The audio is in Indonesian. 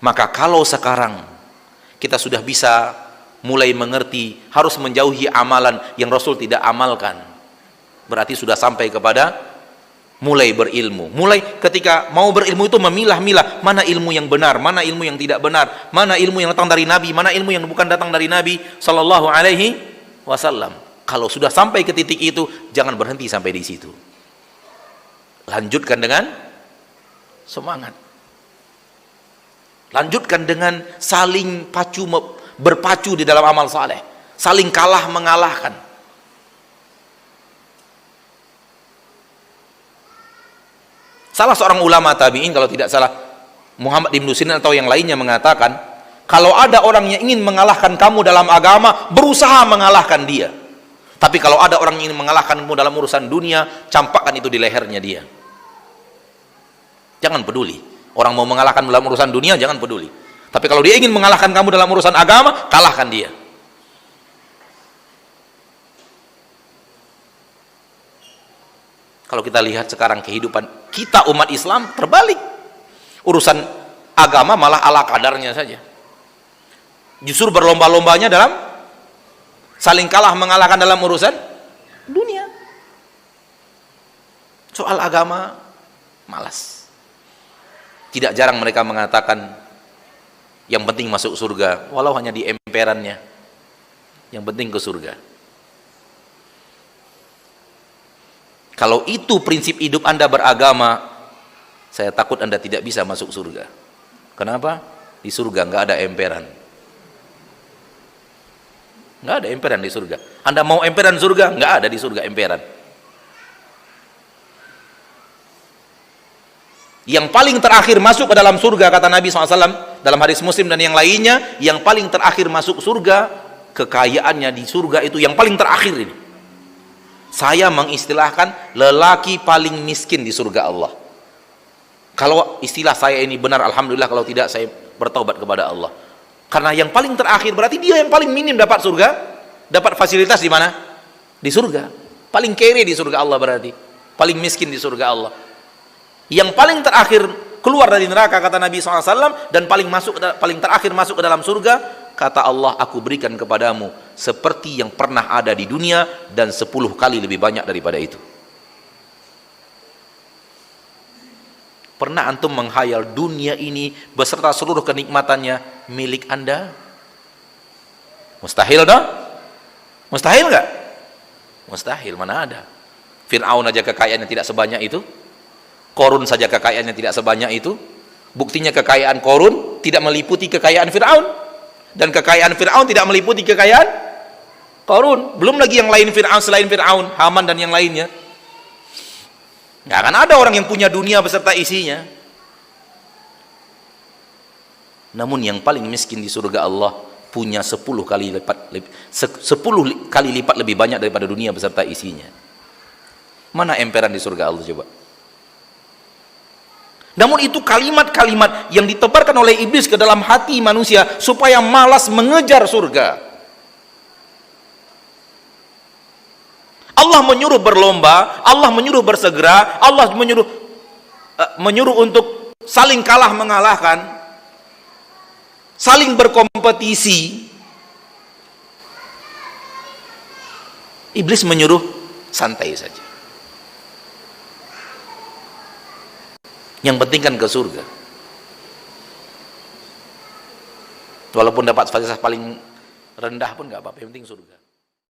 Maka kalau sekarang kita sudah bisa mulai mengerti harus menjauhi amalan yang Rasul tidak amalkan, berarti sudah sampai kepada mulai berilmu. Mulai ketika mau berilmu itu memilah-milah mana ilmu yang benar, mana ilmu yang tidak benar, mana ilmu yang datang dari Nabi, mana ilmu yang bukan datang dari Nabi Sallallahu Alaihi Wasallam. Kalau sudah sampai ke titik itu, jangan berhenti sampai di situ. Lanjutkan dengan semangat. Lanjutkan dengan saling berpacu di dalam amal saleh, saling kalah mengalahkan. Salah seorang ulama tabi'in, kalau tidak salah Muhammad ibn Sirin atau yang lainnya, mengatakan, kalau ada orang yang ingin mengalahkan kamu dalam agama, berusaha mengalahkan dia. Tapi kalau ada orang yang ingin mengalahkanmu dalam urusan dunia, campakkan itu di lehernya dia. Jangan peduli. Orang mau mengalahkan dalam urusan dunia, jangan peduli. Tapi kalau dia ingin mengalahkan kamu dalam urusan agama, kalahkan dia. Kalau kita lihat sekarang kehidupan kita umat Islam terbalik. Urusan agama malah ala kadarnya saja. Justru berlomba-lombanya dalam saling kalah mengalahkan dalam urusan dunia. Soal agama malas. Tidak jarang mereka mengatakan yang penting masuk surga, walau hanya di emperannya. Yang penting ke surga. Kalau itu prinsip hidup Anda beragama, saya takut Anda tidak bisa masuk surga. Kenapa? Di surga nggak ada emperan. Nggak ada emperan di surga. Anda mau emperan surga? Nggak ada di surga emperan. Yang paling terakhir masuk ke dalam surga, kata Nabi SAW dalam hadis Muslim dan yang lainnya, yang paling terakhir masuk surga, kekayaannya di surga itu yang paling terakhir ini. Saya mengistilahkan lelaki paling miskin di surga Allah. Kalau istilah saya ini benar, alhamdulillah. Kalau tidak, saya bertaubat kepada Allah. Karena yang paling terakhir berarti dia yang paling minim dapat surga, dapat fasilitas di mana? Di surga. Paling kere di surga Allah berarti. Paling miskin di surga Allah. Yang paling terakhir keluar dari neraka, kata Nabi SAW, dan paling terakhir masuk ke dalam surga, kata Allah, aku berikan kepadamu seperti yang pernah ada di dunia dan 10 kali lebih banyak daripada itu. Pernah antum menghayal dunia ini beserta seluruh kenikmatannya milik Anda? Mustahil dong? Mustahil nggak? Mustahil, mana ada. Fir'aun aja kekayaannya tidak sebanyak itu. Korun saja kekayaannya tidak sebanyak itu. Buktinya kekayaan Korun tidak meliputi kekayaan Fir'aun, dan kekayaan Fir'aun tidak meliputi kekayaan Korun. Belum lagi yang lain Fir'aun, selain Fir'aun, Haman dan yang lainnya. Nggak akan ada orang yang punya dunia beserta isinya. Namun yang paling miskin di surga Allah punya 10 kali lipat lebih banyak daripada dunia beserta isinya. Mana emperan di surga Allah coba? Namun itu kalimat-kalimat yang ditebarkan oleh iblis ke dalam hati manusia supaya malas mengejar surga. Allah menyuruh berlomba, Allah menyuruh bersegera, Allah menyuruh untuk saling kalah mengalahkan, saling berkompetisi. Iblis menyuruh santai saja. Yang penting kan ke surga. Walaupun dapat fasilitas paling rendah pun nggak apa-apa, yang penting surga.